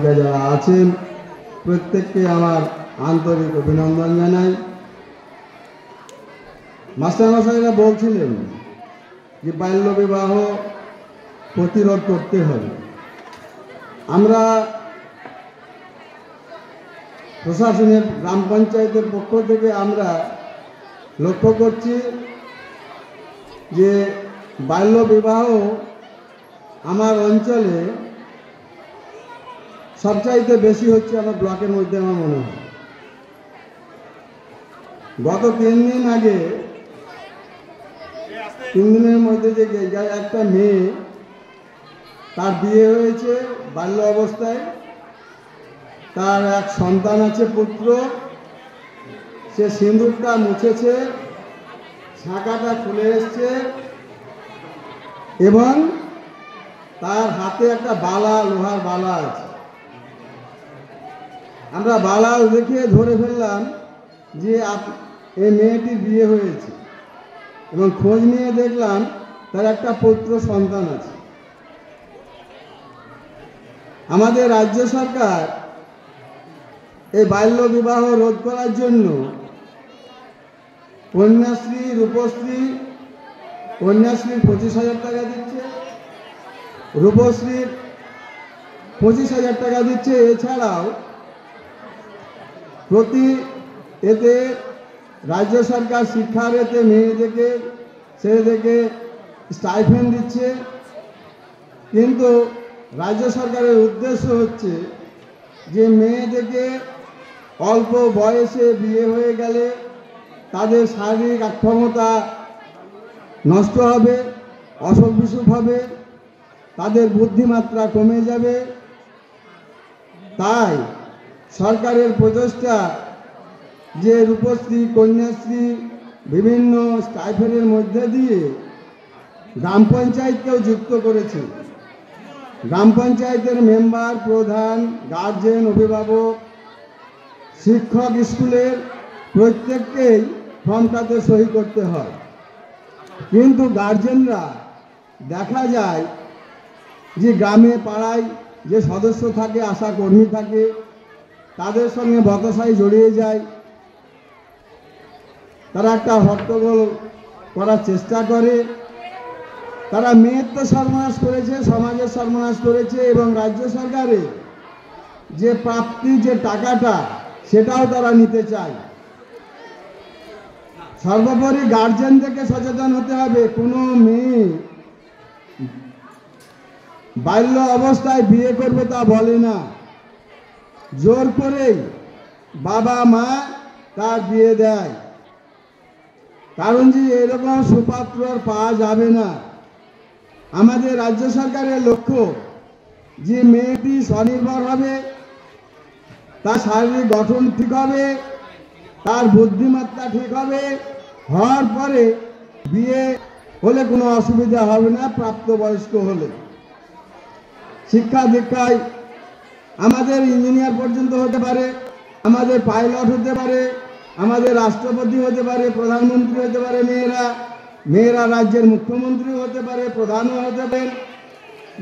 যারা আছেন প্রত্যেককে আমার আন্তরিক অভিনন্দন জানাই। মাস্টারমশাইরা বলছিলেন যে বাল্য বিবাহ প্রতিরোধ করতে হবে। আমরা প্রশাসনের গ্রাম পঞ্চায়েতের পক্ষ থেকে আমরা লক্ষ্য করছি যে বাল্য বিবাহ আমার অঞ্চলে সবচাইতে বেশি হচ্ছে আমার ব্লকের মধ্যে আমার মনে হয়। গত 3 দিন আগে 3 দিনের মধ্যে যে একটা মেয়ে তার বিয়ে হয়েছে বাল্য অবস্থায়, তার এক সন্তান আছে পুত্র, সে সিঁদুরটা মুছেছে, ছাকাটা খুলে এসছে এবং তার হাতে একটা বালা, লোহার বালা আছে। আমরা বালা দেখে ধরে ফেললাম যে এই মেয়েটির বিয়ে হয়েছে এবং খোঁজ নিয়ে দেখলাম তার একটা পুত্র সন্তান আছে। আমাদের রাজ্য সরকার এই বাল্য বিবাহ রোধ করার জন্য কন্যাশ্রী, রূপশ্রী, কন্যাশ্রীর 25,000 টাকা দিচ্ছে, রূপশ্রীর 25,000 টাকা দিচ্ছে। এছাড়াও এতে রাজ্য সরকার শিক্ষার এতে মেয়েদেরকে ছেলেদেরকে স্টাইপেন্ড দিচ্ছে। কিন্তু রাজ্য সরকারের উদ্দেশ্য হচ্ছে যে মেয়েদেরকে অল্প বয়সে বিয়ে হয়ে গেলে তাদের শারীরিক অক্ষমতা নষ্ট হবে, অসুখ বিসুখ হবে, তাদের বুদ্ধিমাত্রা কমে যাবে। তাই সরকারের প্রচেষ্টা যে রূপশ্রী, কন্যাশ্রী, বিভিন্ন স্টাইপেন্ডের মধ্যে দিয়ে গ্রাম পঞ্চায়েতকেও যুক্ত করেছে। গ্রাম পঞ্চায়েতের মেম্বার, প্রধান, গার্জেন, অভিভাবক, শিক্ষক, স্কুলের প্রত্যেককেই ফর্মটাতে সই করতে হয়। কিন্তু গার্জেনরা দেখা যায় যে গ্রামে পাড়ায় যে সদস্য থাকে, আশা কর্মী থাকে, তাদের সঙ্গে বচসায় জড়িয়ে যায়। তারা একটা হট্টগোল করার চেষ্টা করে। তারা মেয়ের তো সর্বনাশ করেছে, সমাজের সর্বনাশ করেছে এবং রাজ্য সরকারের যে প্রাপ্তি যে টাকাটা সেটাও তারা নিতে চায়। সর্বোপরি গার্জেনদেরকে সচেতন হতে হবে। কোনো মেয়ে বাল্য অবস্থায় বিয়ে করবে তা বলে না, জোর করেই বাবা মা তার বিয়ে দেয়। কারণ যে এরকম সুপাত্র পাওয়া যাবে না। আমাদের রাজ্য সরকারের লক্ষ্য যে মেয়েটি স্বনির্ভর হবে, তার শারীরিক গঠন ঠিক হবে, তার বুদ্ধিমত্তা ঠিক হবে, হওয়ার পরে বিয়ে হলে কোনো অসুবিধা হবে না। প্রাপ্তবয়স্ক হলে শিক্ষা দীক্ষায় আমাদের ইঞ্জিনিয়ার পর্যন্ত হতে পারে, আমাদের পাইলট হতে পারে, আমাদের রাষ্ট্রপতি হতে পারে, প্রধানমন্ত্রী হতে পারে। মেয়েরা রাজ্যের মুখ্যমন্ত্রী হতে পারে, প্রধানও হতে পারে।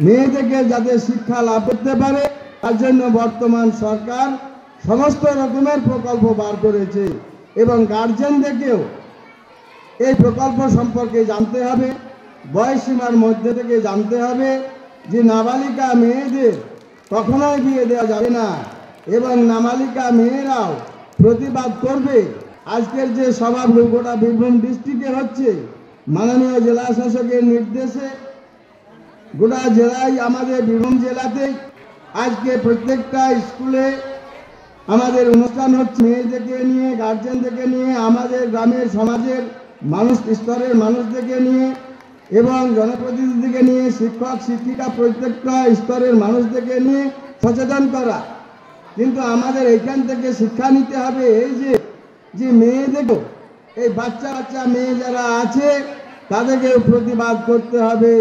মেয়েদেরকে যাতে শিক্ষা লাভ করতে পারে তার জন্য বর্তমান সরকার সমস্ত রকমের প্রকল্প বার করেছে এবং গার্জেনদেরকেও এই প্রকল্প সম্পর্কে জানতে হবে। বয়সসীমার মধ্যে থেকে জানতে হবে যে নাবালিকা মেয়েদের কখনোই বিয়ে দেওয়া যাবে না এবং নাবালিকা মেয়েরাও প্রতিবাদ করবে। আজকের যে সভা গোটা বীরভূম ডিস্ট্রিক্টে হচ্ছে, মাননীয় জেলা শাসকের নির্দেশে গোটা জেলায়, আমাদের বীরভূম জেলাতেই আজকে প্রত্যেকটা স্কুলে আমাদের অনুষ্ঠান হচ্ছে। মেয়েদেরকে নিয়ে, গার্জেনদেরকে নিয়ে, আমাদের গ্রামের সমাজের মানুষ, স্তরের মানুষদেরকে নিয়ে এবং জনপ্রতিনিধিকে নিয়ে, শিক্ষক শিক্ষিকা প্রত্যেকটা স্তরের মানুষদেরকে নিয়ে সচেতন করা। কিন্তু আমাদের এইখান থেকে শিক্ষা নিতে হবে এই যে মেয়েদেরকেও, এই বাচ্চা মেয়ে যারা আছে তাদেরকে প্রতিবাদ করতে হবে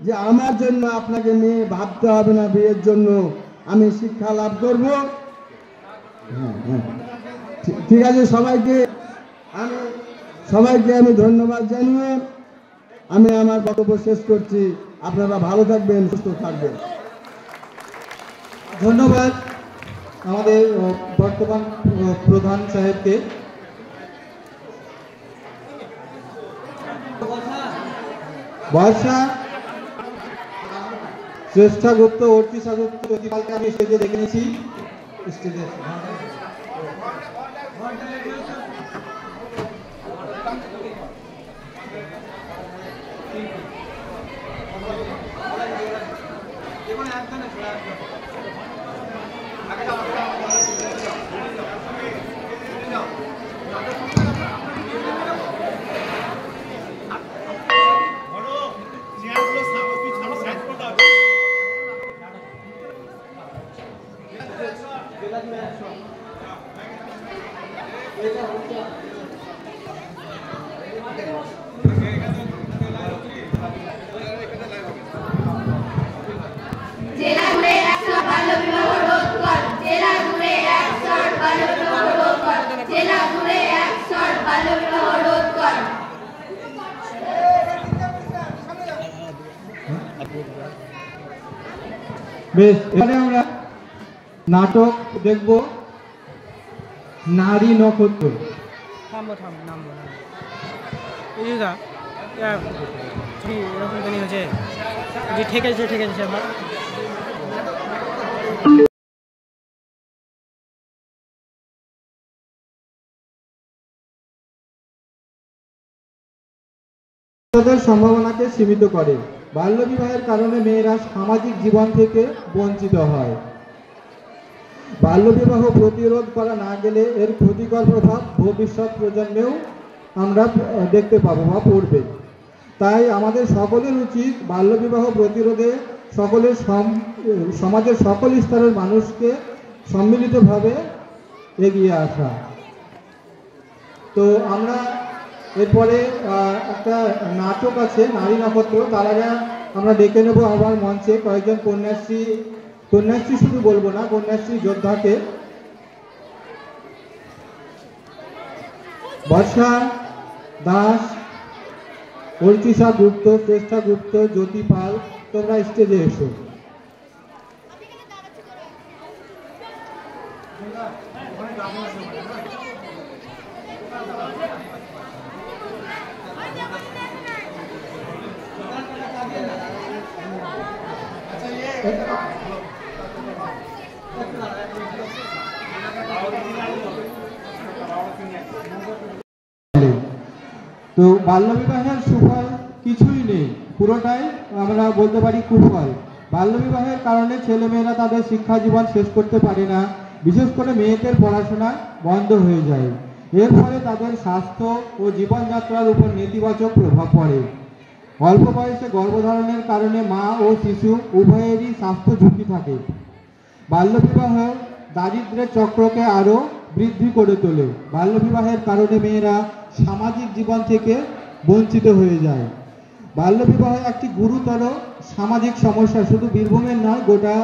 যে আমার জন্য আপনাকে মেয়ে ভাবতে হবে না, বিয়ের জন্য আমি শিক্ষা লাভ করব। ঠিক আছে, সবাইকে আমি ধন্যবাদ জানিয়ে আমি আমার বক্তব্য শেষ করছি। আপনারা ভালো থাকবেন, সুস্থ থাকবেন। ধন্যবাদ আমাদের বর্তমান প্রধান সাহেবকে। বর্ষা, শ্রেষ্ঠা গুপ্ত, অর্চিষা গুপ্ত, জ্যোতিপালকে আমি স্টেজে দেখে নিয়েছি। স্টেজে বেশ, এবারে আমরা নাটক দেখব নারী নক্ষত্র। ঠিক আছে ঠিক আছে। সম্ভাবনাকে সীমিত করে। বাল্যবিবাহের কারণে মেয়েরা সামাজিক জীবন থেকে বঞ্চিত হয়। বাল্যবিবাহ প্রতিরোধ করা না গেলে এর ক্ষতিকর প্রভাব ভবিষ্যৎ প্রজন্মেও আমরা দেখতে পাবো বা পড়বে। তাই আমাদের সকলের উচিত বাল্যবিবাহ প্রতিরোধে সকলের সমাজের সকল স্তরের মানুষকে সম্মিলিতভাবে এগিয়ে আসা। তো আমরা এরপরে একটা নাটক আছে নারী নক্ষত্র, তার আগে আমরা ডেকে নেব আমার মঞ্চে কয়েকজন কন্যাশ্রী শুধু বলবো না, কন্যাশ্রী যোদ্ধাকে। বর্ষা দাস, অর্চিষা গুপ্ত, শ্রেষ্ঠা গুপ্ত, জ্যোতি পাল, তোমরা স্টেজে এসো। তো বাল্যবিবাহের সুফল কিছুই নেই, পুরোটাই আমরা বলতে পারি কুফল। বাল্যবিবাহের কারণে ছেলেমেয়েরা তাদের শিক্ষা জীবন শেষ করতে পারে না, বিশেষ করে মেয়েদের পড়াশোনা বন্ধ হয়ে যায়। এর ফলে তাদের স্বাস্থ্য ও জীবনযাত্রার উপর নেতিবাচক প্রভাব পড়ে। অল্প বয়সে গর্ভধারণের কারণে মা ও শিশু উভয়েরই স্বাস্থ্য ঝুঁকি থাকে। বাল্যবিবাহ দারিদ্র্যের চক্রকে আরও বৃদ্ধি করে তোলে। বাল্যবিবাহের কারণে মেয়েরা সামাজিক জীবন থেকে বঞ্চিত হয়ে যায়। বাল্যবিবাহ একটি গুরুতর সামাজিক সমস্যা, শুধু বীরভূমের নয়, গোটা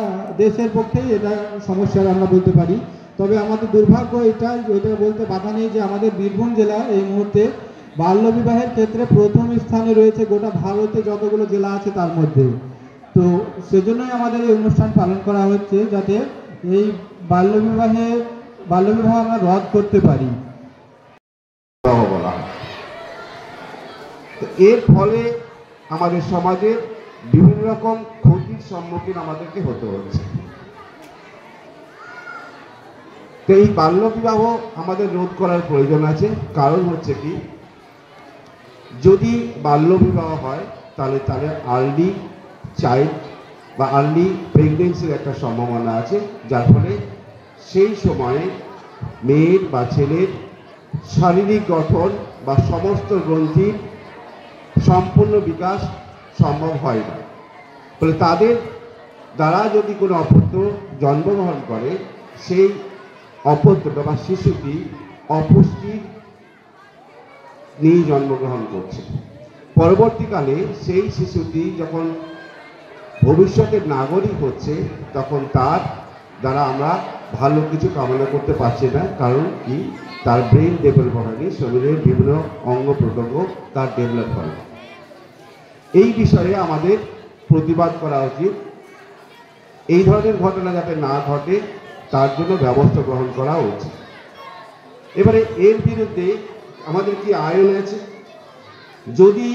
দেশের পক্ষেই এটা সমস্যার আমরা বলতে পারি। তবে আমাদের দুর্ভাগ্য এটা বলতে বাধা নেই যে আমাদের বীরভূম জেলা এই মুহূর্তে বাল্যবিবাহের ক্ষেত্রে প্রথম স্থানে রয়েছে গোটা ভারতে যতগুলো জেলা আছে তার মধ্যে। তো সেজন্যই আমাদের এই অনুষ্ঠান পালন করা হচ্ছে, যাতে এই বাল্যবিবাহ আমরা রদ করতে পারি। এর ফলে আমাদের সমাজের বিভিন্ন রকম ক্ষতির সম্মুখীন আমাদেরকে হতে হচ্ছে। তো এই বাল্যবিবাহ আমাদের রোধ করার প্রয়োজন আছে। কারণ হচ্ছে কি, যদি বাল্যবিবাহ হয় তাহলে আর্লি চাইল্ড বা আর্লি প্রেগনেন্সির একটা সম্ভাবনা আছে, যার ফলে সেই সময়ে মেয়ের বা ছেলের শারীরিক গঠন বা সমস্ত গ্রন্থির সম্পূর্ণ বিকাশ সম্ভব হয় না। ফলে তাদের দ্বারা যদি কোনো অপত্য জন্মগ্রহণ করে, সেই অপত্যটা বা শিশুটি অপুষ্টি নিয়ে জন্মগ্রহণ করছে। পরবর্তীকালে সেই শিশুটি যখন ভবিষ্যতের নাগরিক হচ্ছে, তখন তার দ্বারা আমরা ভালো কিছু কামনা করতে পারছি না। কারণ কি, তার ব্রেন ডেভেলপ হয়নি, শরীরের বিভিন্ন অঙ্গ প্রত্যঙ্গ তার ডেভেলপ হয়। এই বিষয়ে আমাদের প্রতিবাদ করা উচিত। এই ধরনের ঘটনা যাতে না ঘটে তার জন্য ব্যবস্থা গ্রহণ করা উচিত। এবারে এর বিরুদ্ধে আমাদের কি আইন আছে? যদি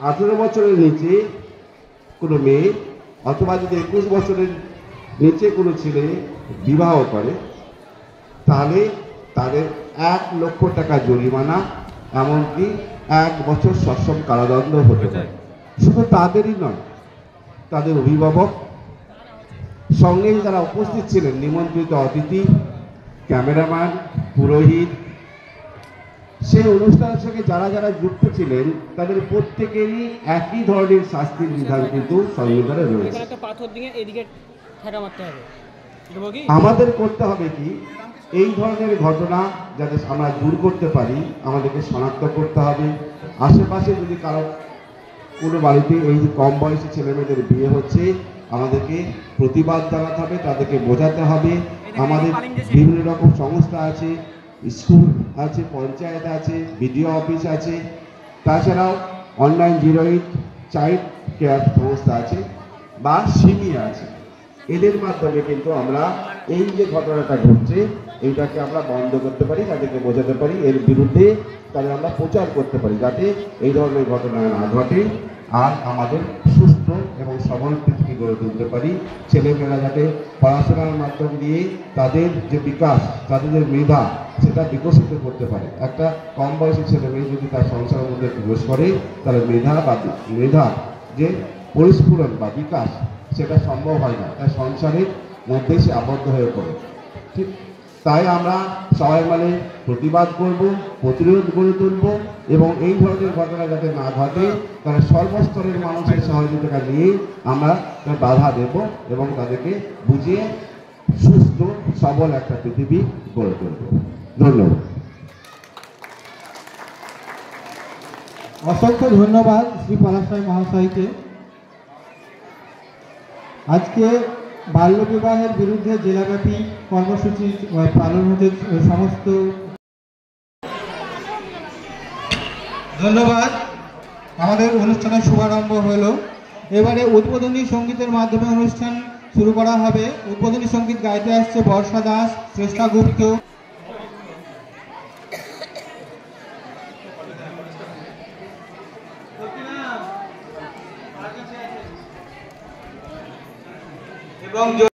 18 বছরের নিচে কোনো মেয়ে অথবা যদি 21 বছরের নিচে কোনো ছেলে বিবাহ করে তাহলে তাদের 1 লক্ষ টাকা জরিমানা, এমনকি 1 বছর সশ্রম কারাদণ্ড হতে পারে। শুধু তাদেরই নয়, তাদের অভিভাবক, সঙ্গে যারা উপস্থিত ছিলেন, নিমন্ত্রিত অতিথি, ক্যামেরাম্যান, পুরোহিত, সেই অনুষ্ঠানের সঙ্গে যারা যারা যুক্ত ছিলেন তাদের প্রত্যেকেরই একই ধরনের শাস্তির বিধান কিন্তু সংবিধানে রয়েছে। একটা পাথর দিয়ে এদিকে ঠেকা মারতে হবে। আমাদের করতে হবে কি, এই ধরনের ঘটনা যাতে আমরা দূর করতে পারি আমাদেরকে শনাক্ত করতে হবে। আশেপাশে যদি কারো কোনো বাড়িতে এই যে কম বয়সী ছেলেমেয়েদের বিয়ে হচ্ছে, আমাদেরকে প্রতিবাদ জানাতে হবে, তাদেরকে বোঝাতে হবে। আমাদের বিভিন্ন রকম সংস্থা আছে, স্কুল আছে, পঞ্চায়েত আছে, বিডিও অফিস আছে, তাছাড়াও অনলাইন 08 চাইল্ড কেয়ার সংস্থা আছে বা সিমি আছে। এদের মাধ্যমে কিন্তু আমরা এই যে ঘটনাটা ঘটছে এইটাকে আমরা বন্ধ করতে পারি, তাদেরকে বোঝাতে পারি, এর বিরুদ্ধে তাদের আমরা প্রচার করতে পারি যাতে এই ধরনের ঘটনা না ঘটে, আর আমাদের সুস্থ এবং সবল পৃথিবী গড়ে তুলতে পারি। ছেলেমেয়েরা যাতে পড়াশোনার মাধ্যম দিয়ে তাদের যে বিকাশ, তাদের যে মেধা, সেটা বিকশিত করতে পারে। একটা কম বয়সী ছেলে মেয়ে যদি তার সংসারের মধ্যে প্রবেশ করে তাহলে মেধা যে পরিস্ফুরণ বা বিকাশ সেটা সম্ভব হয় না, তাই সংসারের মধ্যেই সে আবদ্ধ হয়ে পড়ে। ঠিক তাই আমরা সবাই মিলে প্রতিবাদ করব, প্রতিরোধ গড়ে তুলব এবং এই ধরনের ঘটনা যাতে না ঘটে তাহলে সর্বস্তরের মানুষের সহযোগিতা নিয়ে আমরা বাধা দেব এবং তাদেরকে বুঝিয়ে সুস্থ সবল একটা পৃথিবী গড়ে তুলব। ধন্যবাদ। অসংখ্য ধন্যবাদ শ্রী পলাশরায় মহাশয়কে। আজকে বাল্যবিবাহের বিরুদ্ধে জেলাব্যাপী কর্মসূচি পালন হতে সমস্ত ধন্যবাদ। আমাদের অনুষ্ঠানের শুভারম্ভ হলো। এবারে উদ্বোধনী সঙ্গীতের মাধ্যমে অনুষ্ঠান শুরু করা হবে। উদ্বোধনী সঙ্গীত গাইতে আসছে বর্ষা দাস, শ্রেষ্ঠা গুপ্ত।